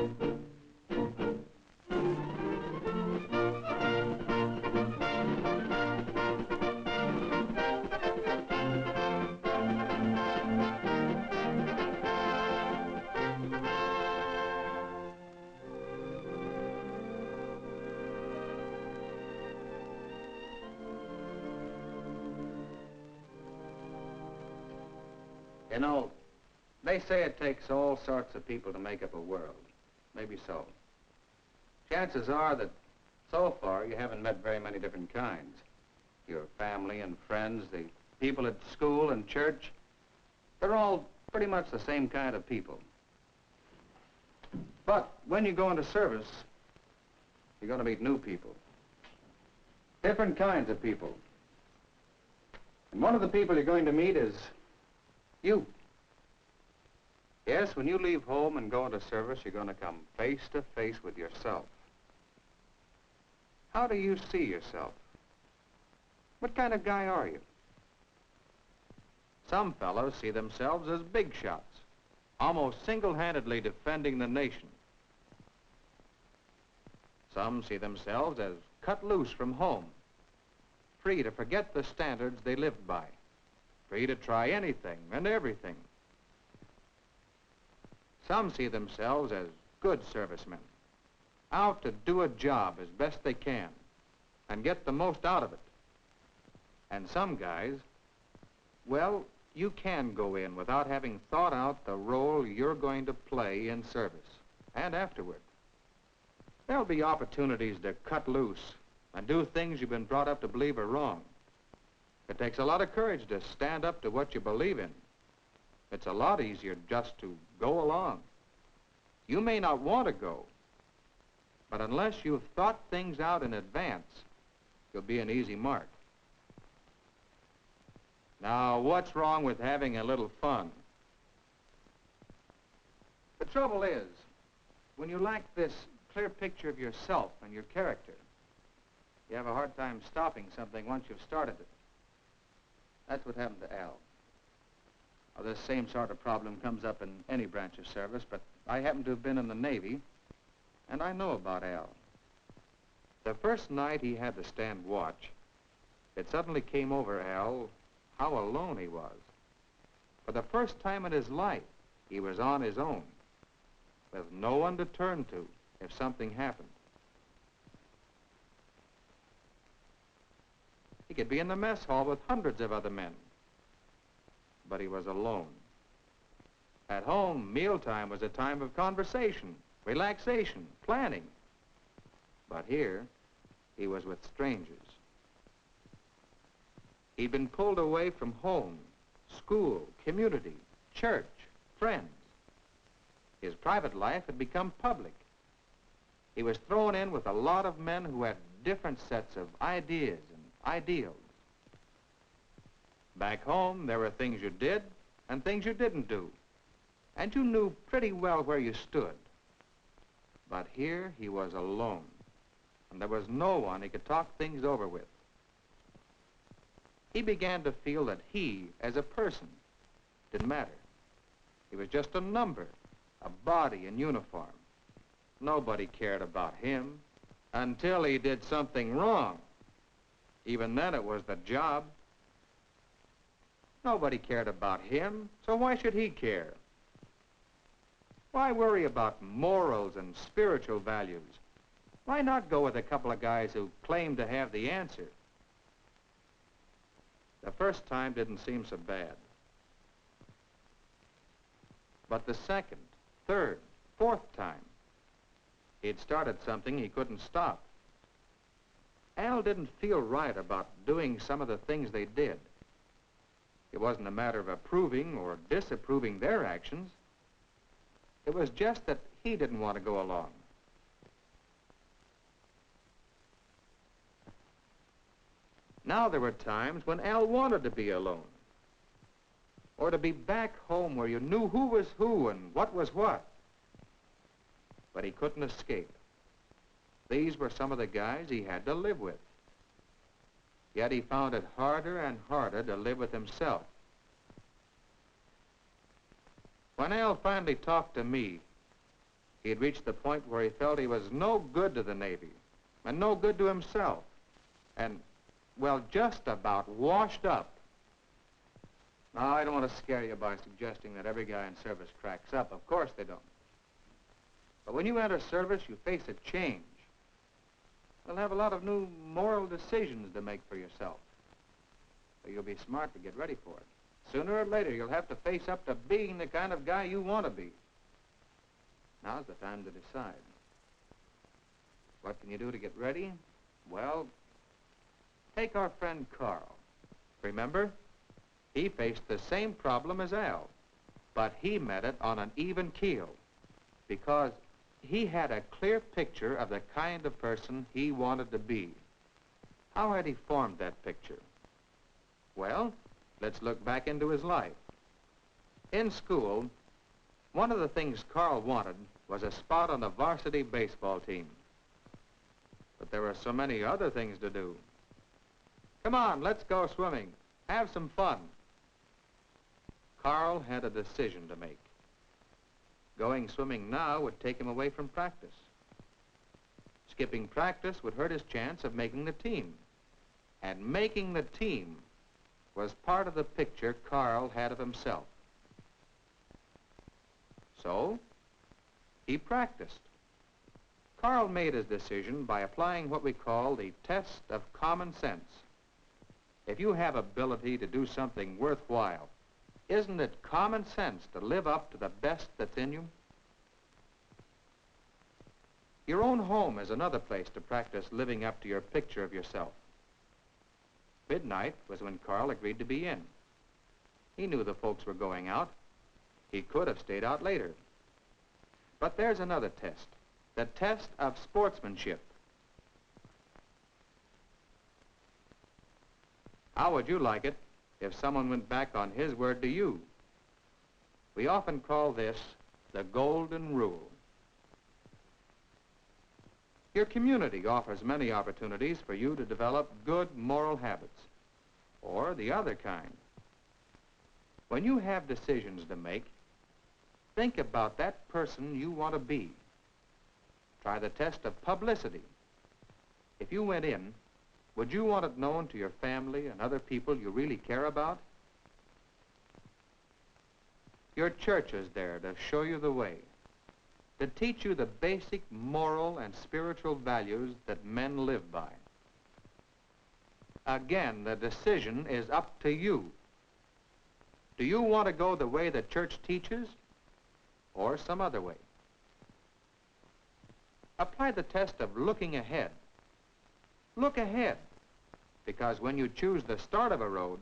You know, they say it takes all sorts of people to make up a world. Maybe so. Chances are that so far you haven't met very many different kinds. Your family and friends, the people at school and church, they're all pretty much the same kind of people. But when you go into service, you're going to meet new people. Different kinds of people. And one of the people you're going to meet is you. Yes, when you leave home and go into service, you're going to come face to face with yourself. How do you see yourself? What kind of guy are you? Some fellows see themselves as big shots, almost single-handedly defending the nation. Some see themselves as cut loose from home, free to forget the standards they lived by, free to try anything and everything. Some see themselves as good servicemen, out to do a job as best they can and get the most out of it. And some guys, well, you can go in without having thought out the role you're going to play in service and afterward. There'll be opportunities to cut loose and do things you've been brought up to believe are wrong. It takes a lot of courage to stand up to what you believe in. It's a lot easier just to go along. You may not want to go, but unless you've thought things out in advance, you'll be an easy mark. Now, what's wrong with having a little fun? The trouble is, when you lack this clear picture of yourself and your character, you have a hard time stopping something once you've started it. That's what happened to Al. Well, this same sort of problem comes up in any branch of service, but I happen to have been in the Navy, and I know about Al. The first night he had to stand watch, it suddenly came over Al how alone he was. For the first time in his life, he was on his own, with no one to turn to if something happened. He could be in the mess hall with hundreds of other men, but he was alone. At home, mealtime was a time of conversation, relaxation, planning. But here, he was with strangers. He'd been pulled away from home, school, community, church, friends. His private life had become public. He was thrown in with a lot of men who had different sets of ideas and ideals. Back home, there were things you did and things you didn't do. And you knew pretty well where you stood. But here, he was alone. And there was no one he could talk things over with. He began to feel that he, as a person, didn't matter. He was just a number, a body in uniform. Nobody cared about him until he did something wrong. Even then, it was the job. Nobody cared about him, so why should he care? Why worry about morals and spiritual values? Why not go with a couple of guys who claim to have the answer? The first time didn't seem so bad. But the second, third, fourth time, he'd started something he couldn't stop. Al didn't feel right about doing some of the things they did. It wasn't a matter of approving or disapproving their actions. It was just that he didn't want to go along. Now there were times when Al wanted to be alone, or to be back home where you knew who was who and what was what. But he couldn't escape. These were some of the guys he had to live with. Yet he found it harder and harder to live with himself. When Al finally talked to me, He had reached the point where he felt he was no good to the Navy and no good to himself and, well, just about washed up. Now, I don't want to scare you by suggesting that every guy in service cracks up. Of course they don't. But when you enter service, you face a change. You'll have a lot of new moral decisions to make for yourself. So you'll be smart to get ready for it. Sooner or later, you'll have to face up to being the kind of guy you want to be. Now's the time to decide. What can you do to get ready? Well, take our friend Carl. Remember? He faced the same problem as Al, but he met it on an even keel because he had a clear picture of the kind of person he wanted to be. How had he formed that picture? Well, let's look back into his life. In school, one of the things Carl wanted was a spot on the varsity baseball team. But there were so many other things to do. Come on, let's go swimming. Have some fun. Carl had a decision to make. Going swimming now would take him away from practice. Skipping practice would hurt his chance of making the team. And making the team was part of the picture Carl had of himself. So, he practiced. Carl made his decision by applying what we call the test of common sense. If you have ability to do something worthwhile, isn't it common sense to live up to the best that's in you? Your own home is another place to practice living up to your picture of yourself. Midnight was when Carl agreed to be in. He knew the folks were going out. He could have stayed out later. But there's another test, the test of sportsmanship. How would you like it if someone went back on his word to you? We often call this the golden rule. Your community offers many opportunities for you to develop good moral habits, or the other kind. When you have decisions to make, think about that person you want to be. Try the test of publicity. If you went in, would you want it known to your family and other people you really care about? Your church is there to show you the way, to teach you the basic moral and spiritual values that men live by. Again, the decision is up to you. Do you want to go the way the church teaches, or some other way? Apply the test of looking ahead. Look ahead, because when you choose the start of a road,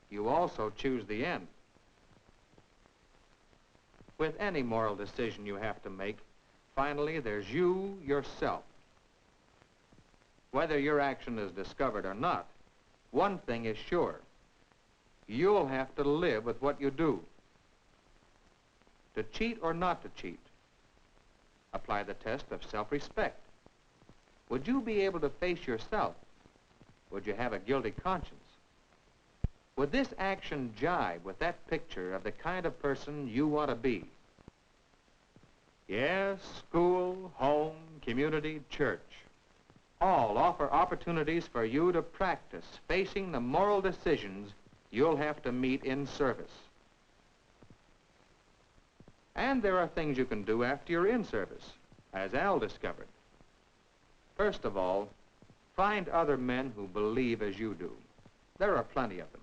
you also choose the end. With any moral decision you have to make, finally, there's you, yourself. Whether your action is discovered or not, one thing is sure. You'll have to live with what you do. To cheat or not to cheat, apply the test of self-respect. Would you be able to face yourself? Would you have a guilty conscience? Would this action jibe with that picture of the kind of person you want to be? Yes, school, home, community, church, all offer opportunities for you to practice facing the moral decisions you'll have to meet in service. And there are things you can do after you're in service, as Al discovered. First of all, find other men who believe as you do. There are plenty of them.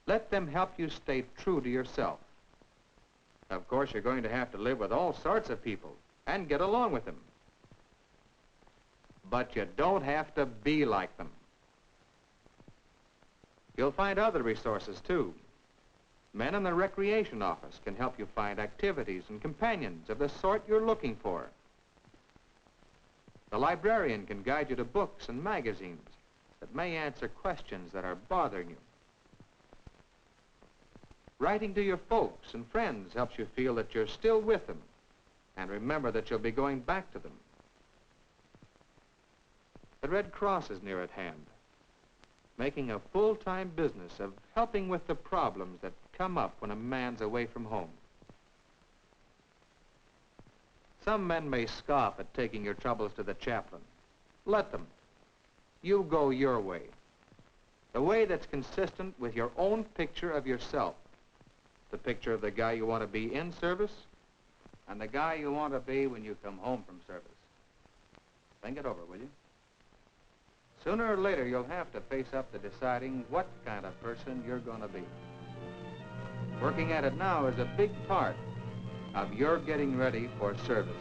Let them help you stay true to yourself. Of course, you're going to have to live with all sorts of people and get along with them. But you don't have to be like them. You'll find other resources, too. Men in the recreation office can help you find activities and companions of the sort you're looking for. The librarian can guide you to books and magazines that may answer questions that are bothering you. Writing to your folks and friends helps you feel that you're still with them and remember that you'll be going back to them. The Red Cross is near at hand, making a full-time business of helping with the problems that come up when a man's away from home. Some men may scoff at taking your troubles to the chaplain. Let them. You go your way. The way that's consistent with your own picture of yourself. The picture of the guy you want to be in service and the guy you want to be when you come home from service. Think it over, will you? Sooner or later, you'll have to face up to deciding what kind of person you're going to be. Working at it now is a big part of your getting ready for service.